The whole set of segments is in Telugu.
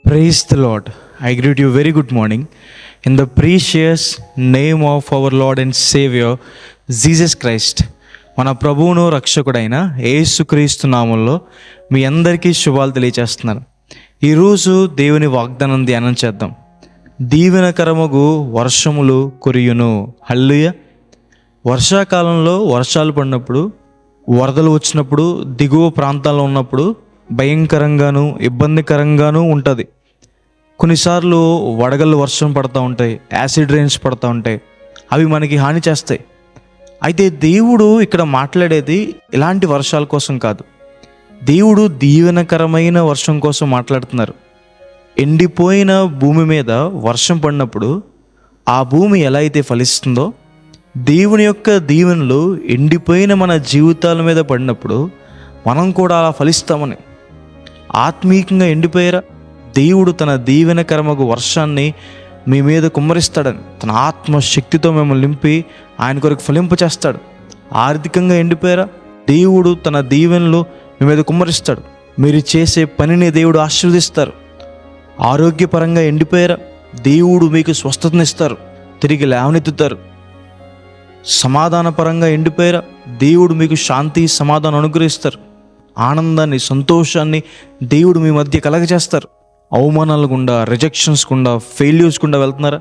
Praise the Lord. I greet you very good morning in the precious name of our Lord and Savior Jesus Christ. మన ప్రభువును రక్షకుడైన యేసుక్రీస్తు నామంలో మీ అందరికీ శుభాలు తెలియచేస్తున్నాను. ఈరోజు దేవుని వాగ్దానం ధ్యానం చేద్దాం. దీవెనకరమగు వర్షములు కురియును. హల్లెలూయా. వర్షాకాలంలో వర్షాలు పడినప్పుడు, వరదలు వచ్చినప్పుడు, దిగువ ప్రాంతాల్లో ఉన్నప్పుడు భయంకరంగాను ఇబ్బందికరంగానూ ఉంటుంది. కొన్నిసార్లు వడగళ్ళు వర్షం పడుతూ ఉంటాయి, యాసిడ్ రెయిన్స్ పడుతూ ఉంటాయి. అవి మనకి హాని చేస్తాయి. అయితే దేవుడు ఇక్కడ మాట్లాడేది ఇలాంటి వర్షాల కోసం కాదు. దేవుడు దీవెనకరమైన వర్షం కోసం మాట్లాడుతున్నారు. ఎండిపోయిన భూమి మీద వర్షం పడినప్పుడు ఆ భూమి ఎలా అయితే ఫలిస్తుందో, దేవుని యొక్క దీవెనలు ఎండిపోయిన మన జీవితాల మీద పడినప్పుడు మనం కూడా అలా ఫలిస్తామని. ఆత్మీయంగా ఎండిపోయారా? దేవుడు తన దీవెనకరమగు వర్షాన్ని మీ మీద కుమ్మరిస్తాడని, తన ఆత్మశక్తితో మిమ్మల్ని నింపి ఆయన కొరకు ఫలింపచేస్తాడు. ఆర్థికంగా ఎండిపోయారా? దేవుడు తన దీవెనలు మీ మీద కుమ్మరిస్తాడు. మీరు చేసే పనిని దేవుడు ఆశీర్వదిస్తారు. ఆరోగ్యపరంగా ఎండిపోయారా? దేవుడు మీకు స్వస్థతనిస్తారు, తిరిగి లేవనెత్తుతారు. సమాధానపరంగా ఎండిపోయారా? దేవుడు మీకు శాంతి సమాధానం అనుగ్రహిస్తారు. ఆనందాన్ని సంతోషాన్ని దేవుడు మీ మధ్య కలగజేస్తారు. అవమానాల గుండా, రిజెక్షన్స్ గుండా, ఫెయిల్యూర్స్ గుండా వెళ్తున్నారా?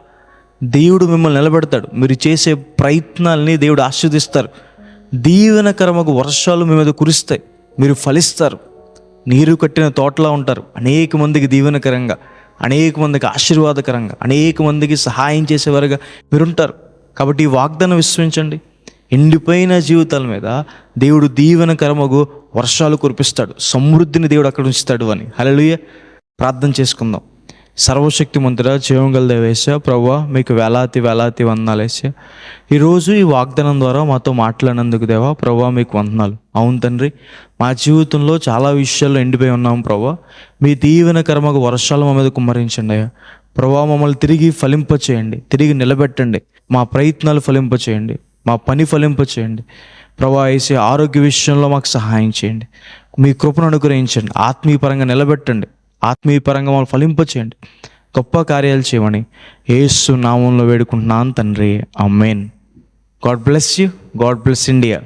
దేవుడు మిమ్మల్ని నిలబెడతాడు. మీరు చేసే ప్రయత్నాల్ని దేవుడు ఆశీర్వదిస్తారు. దీవెనకరమగు వర్షాలు మీ మీద కురుస్తాయి. మీరు ఫలిస్తారు. నీరు కట్టిన తోటలా ఉంటారు. అనేక మందికి దీవెనకరంగా, అనేక మందికి ఆశీర్వాదకరంగా, అనేక మందికి సహాయం చేసేవారుగా మీరుంటారు. కాబట్టి ఈ వాగ్దానం విశ్వసించండి. ఎండిపోయిన జీవితాల మీద దేవుడు దీవెనకరమగు వర్షాలు కురిపిస్తాడు. సమృద్ధిని దేవుడు అక్కడ ఉంచుతాడు అని. హల్లెలూయా. ప్రార్థన చేసుకుందాం. సర్వశక్తిమంతుడా, జీవంగల దేవేశ, ప్రభువా, మీకు వేలాతి వందనాలేసా. ఈరోజు ఈ వాగ్దానం ద్వారా మాతో మాట్లాడినందుకు దేవా, ప్రభువా, మీకు వందనాలు. అవును తండ్రి, మా జీవితంలో చాలా విషయాల్లో ఎండిపోయి ఉన్నాము ప్రభువా. మీ దీవెనకరమగు వర్షాలు మా మీద కుమ్మరించండి అయ్యా. ప్రభువా, మమ్మల్ని తిరిగి ఫలింపచేయండి, తిరిగి నిలబెట్టండి. మా ప్రయత్నాలు ఫలింపచేయండి, మా పని ఫలింపచేయండి. ప్రభువా యేసే, ఆరోగ్య విషయంలో మాకు సహాయం చేయండి. మీ కృపను అనుగ్రహించండి. ఆత్మీయపరంగా నిలబెట్టండి. ఆత్మీయపరంగా మమ్మల్ని ఫలింపచేయండి. గొప్ప కార్యాలు చేయమని యేసు నామంలో వేడుకుంటున్నాను తండ్రి. ఆమేన్. God bless you. God bless India.